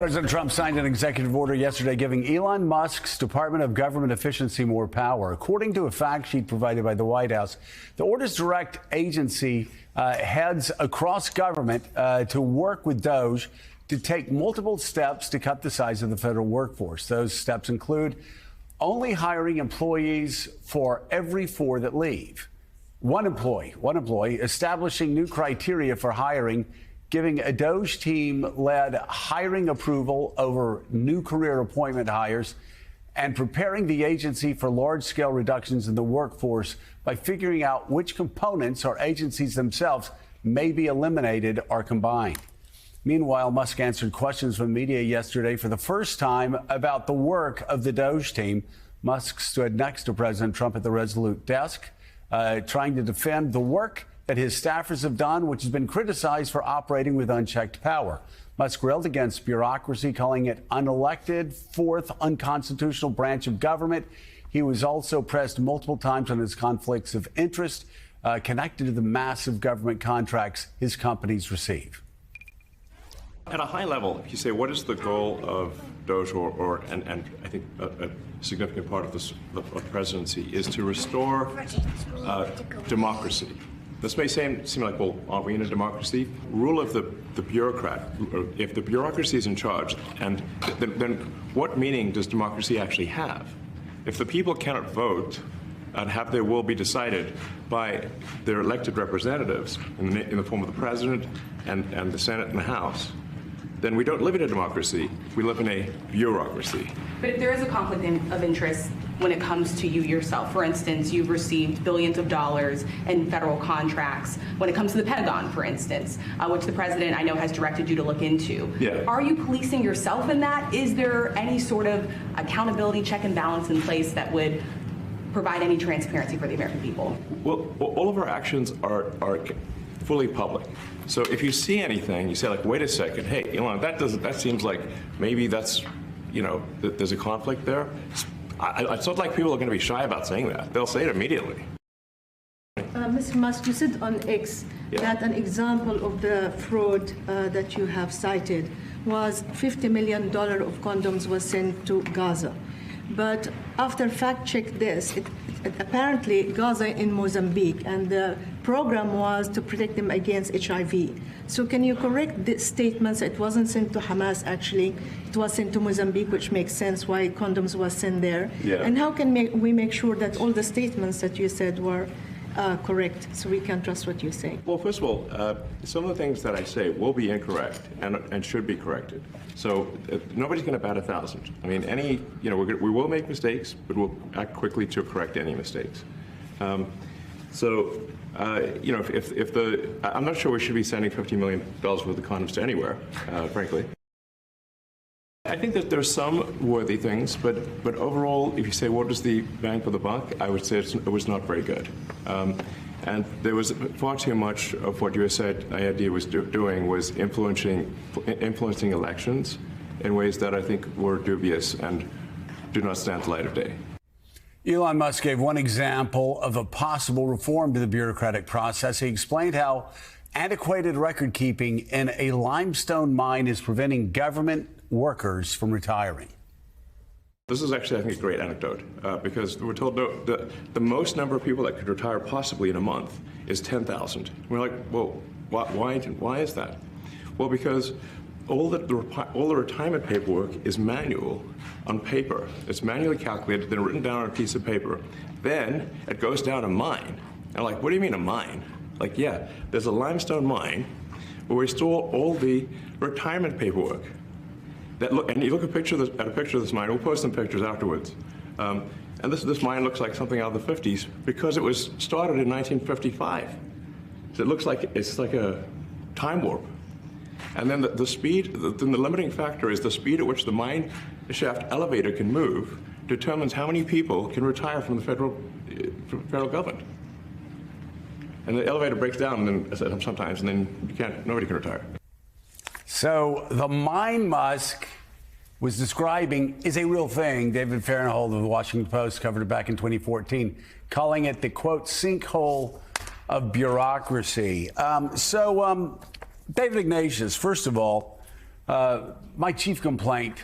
President Trump signed an executive order yesterday giving Elon Musk's Department of Government Efficiency more power. According to a fact sheet provided by the White House, the orders direct agency heads across government to work with DOJ to take multiple steps to cut the size of the federal workforce. Those steps include only hiring employees for every 4 that leave. One employee, establishing new criteria for hiring, giving a DOJ team-led hiring approval over new career appointment hires, and preparing the agency for large-scale reductions in the workforce by figuring out which components or agencies themselves may be eliminated or combined. Meanwhile, Musk answered questions from media yesterday for the first time about the work of the DOJ team. Musk stood next to President Trump at the Resolute desk, trying to defend the work that his staffers have done, which has been criticized for operating with unchecked power. Musk railed against bureaucracy, calling it unelected, fourth unconstitutional branch of government. He was also pressed multiple times on his conflicts of interest connected to the massive government contracts his companies receive. At a high level, if you say, what is the goal of DOJ, and I think a significant part of the presidency is to restore democracy. This may seem like, well, aren't we in a democracy? Rule of the bureaucrat. If the bureaucracy is in charge, and then what meaning does democracy actually have? If the people cannot vote and have their will be decided by their elected representatives in the form of the president and the Senate and the House, then we don't live in a democracy. We live in a bureaucracy. But if there is a conflict of interest when it comes to you yourself, for instance, you've received billions of dollars in federal contracts when it comes to the Pentagon, for instance, which the president I know has directed you to look into. Yeah. Are you policing yourself in that? Is there any sort of accountability check and balance in place that would provide any transparency for the American people? Well, all of our actions are fully public. So if you see anything, you say, like, wait a second, hey, Elon, that seems like maybe that's, there's a conflict there. It's not like people are going to be shy about saying that. They'll say it immediately. Mr. Musk, you said on X that an example of the fraud that you have cited was $50 million of condoms was sent to Gaza. But after fact-check this, apparently Gaza in Mozambique, and the program was to protect them against HIV. So can you correct the statements? It wasn't sent to Hamas, actually. It was sent to Mozambique, which makes sense why condoms was sent there. Yeah. And how can we make sure that all the statements that you said were correct, so we can trust what you say? Well, first of all, some of the things that I say will be incorrect and should be corrected. So nobody's going to bat 1,000. I mean, we will make mistakes, but we'll act quickly to correct any mistakes. I'm not sure we should be sending $50 million worth of condoms to anywhere, frankly. I think that there's some worthy things, but overall, if you say what is the bang for the buck, I would say it was not very good. And there was far too much of what USAID was doing was influencing elections in ways that I think were dubious and do not stand the light of day. Elon Musk gave one example of a possible reform to the bureaucratic process. He explained how antiquated record keeping in a limestone mine is preventing government workers from retiring. This is actually, I think, a great anecdote because we're told the most number of people that could retire possibly in a month is 10,000. We're like, well, why is that? Well, because all the retirement paperwork is manual on paper. It's manually calculated, then written down on a piece of paper. Then it goes down a mine. And like, what do you mean a mine? Like, yeah, there's a limestone mine where we store all the retirement paperwork. And you look at a picture of this mine. We'll post some pictures afterwards. And this mine looks like something out of the 50s because it was started in 1955. So it looks like it's like a time warp. And then the speed, the limiting factor is the speed at which the mine shaft elevator can move determines how many people can retire from the federal government. And the elevator breaks down sometimes, and then nobody can retire. So the mine Musk was describing is a real thing. David Fahrenthold of the Washington Post covered it back in 2014, calling it the, quote, sinkhole of bureaucracy. David Ignatius, first of all, My chief complaint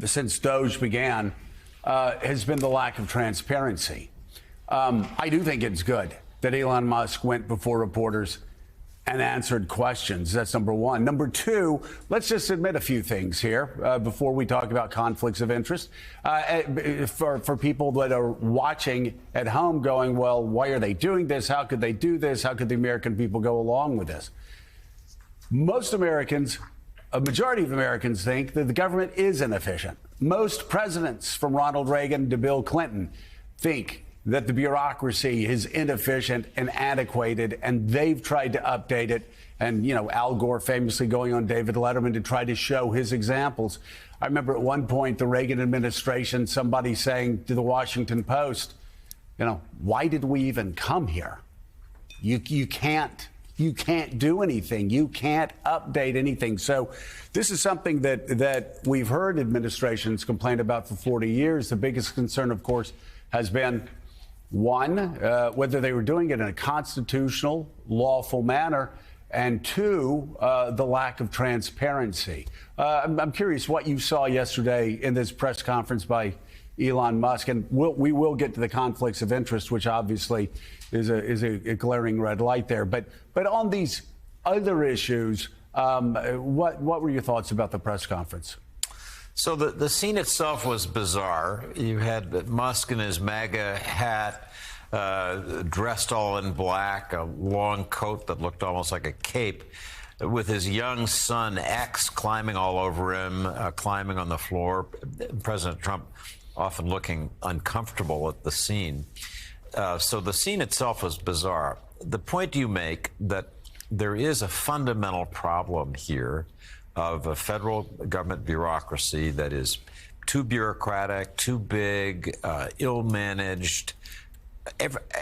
since Doge began has been the lack of transparency. I do think it's good that Elon Musk went before reporters and answered questions. That's number one. Number two, let's just admit a few things here before we talk about conflicts of interest. For people that are watching at home going, well, why are they doing this? How could they do this? How could the American people go along with this? Most Americans, a majority of Americans think that the government is inefficient. Most presidents, from Ronald Reagan to Bill Clinton, think that the bureaucracy is inefficient and antiquated, and they've tried to update it. And, you know, Al Gore famously going on David Letterman to try to show his examples. I remember at one point, the Reagan administration, somebody saying to the Washington Post, you know, why did we even come here? You can't do anything. You can't update anything. So this is something that we've heard administrations complain about for 40 years. The biggest concern, of course, has been one, whether they were doing it in a constitutional, lawful manner, and two, the lack of transparency. I'm curious what you saw yesterday in this press conference by Elon Musk, and we will get to the conflicts of interest, which obviously is a glaring red light there. But on these other issues, what were your thoughts about the press conference? So the scene itself was bizarre. You had Musk in his MAGA hat, dressed all in black, a long coat that looked almost like a cape, with his young son, X, climbing all over him, climbing on the floor. President Trump often looking uncomfortable at the scene. So the scene itself was bizarre. The point you make that there is a fundamental problem here of a federal government bureaucracy that is too bureaucratic, too big, ill-managed.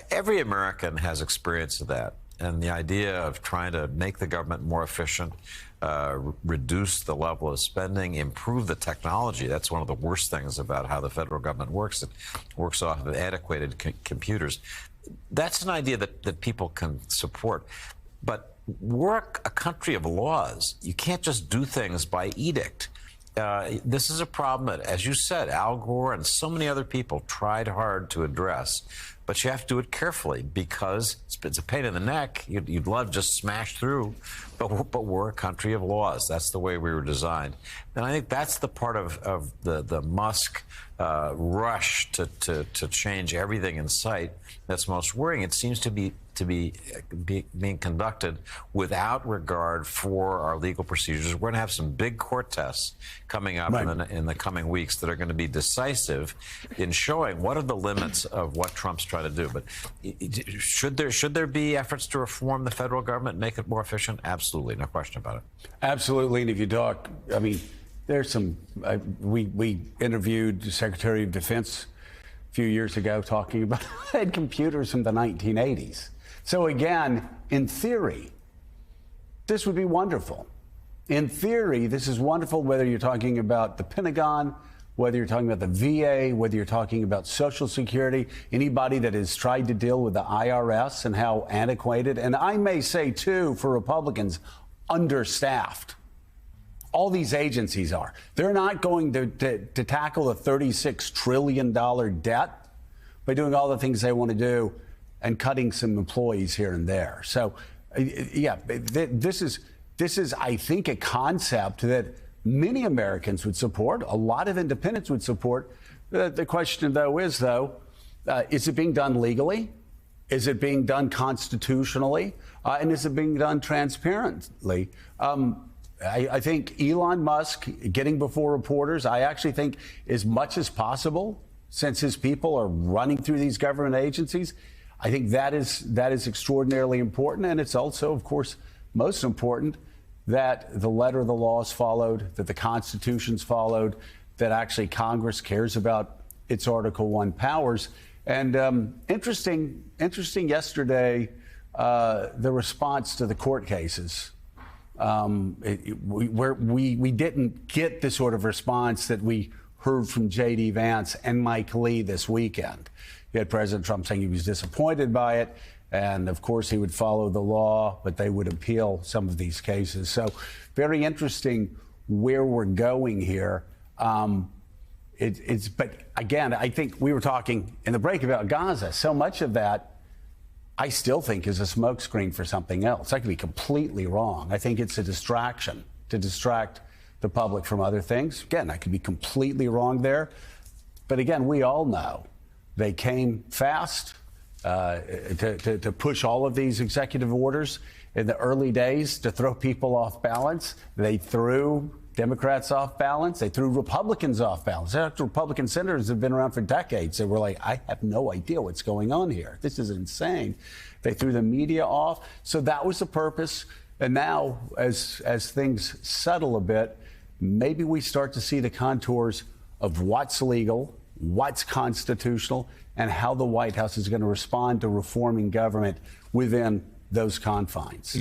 Every American has experience of that. And the idea of trying to make the government more efficient, reduce the level of spending, improve the technology. That's one of the worst things about how the federal government works. It works off of antiquated computers. That's an idea that people can support. But we're a country of laws. You can't just do things by edict. This is a problem that, as you said, Al Gore and so many other people tried hard to address. But you have to do it carefully because it's a pain in the neck. You'd love to just smash through, but we're a country of laws. That's the way we were designed. And I think that's the part of the Musk rush to change everything in sight that's most worrying. It seems to be being conducted without regard for our legal procedures. We're going to have some big court tests coming up in the coming weeks that are going to be decisive in showing what are the limits of what Trump's trying to do. But should there be efforts to reform the federal government, make it more efficient? Absolutely, no question about it. Absolutely, and if you talk, I mean, there's some. We interviewed the Secretary of Defense a few years ago talking about had computers from the 1980s. So again, in theory, this would be wonderful. In theory, this is wonderful whether you're talking about the Pentagon, whether you're talking about the VA, whether you're talking about Social Security, anybody that has tried to deal with the IRS and how antiquated, and I may say, too, for Republicans, understaffed. All these agencies are. They're not going to tackle a $36 trillion debt by doing all the things they want to do and cutting some employees here and there. So, yeah, this is, I think, a concept that many Americans would support. A lot of independents would support. The question, though, is it being done legally? Is it being done constitutionally? And is it being done transparently? I think Elon Musk getting before reporters, I actually think as much as possible, since his people are running through these government agencies, I think that is extraordinarily important. And it's also, of course, most important that the letter of the law is followed, that the Constitution's followed, that actually Congress cares about its Article I powers. And interesting yesterday, the response to the court cases. We didn't get the sort of response that we heard from J.D. Vance and Mike Lee this weekend. You had President Trump saying he was disappointed by it, And of course, he would follow the law, but they would appeal some of these cases. So very interesting where we're going here. But again, I think we were talking in the break about Gaza. So much of that, I still think, is a smokescreen for something else. I could be completely wrong. I think it's a distraction to distract the public from other things. Again, I could be completely wrong there. But again, we all know they came fast to push all of these executive orders in the early days to throw people off balance. They threw Democrats off balance. They threw Republicans off balance. Republican senators have been around for decades. They were like, I have no idea what's going on here. This is insane. They threw the media off. So that was the purpose. And now, as things settle a bit, maybe we start to see the contours of what's legal, what's constitutional, and how the White House is going to respond to reforming government within those confines.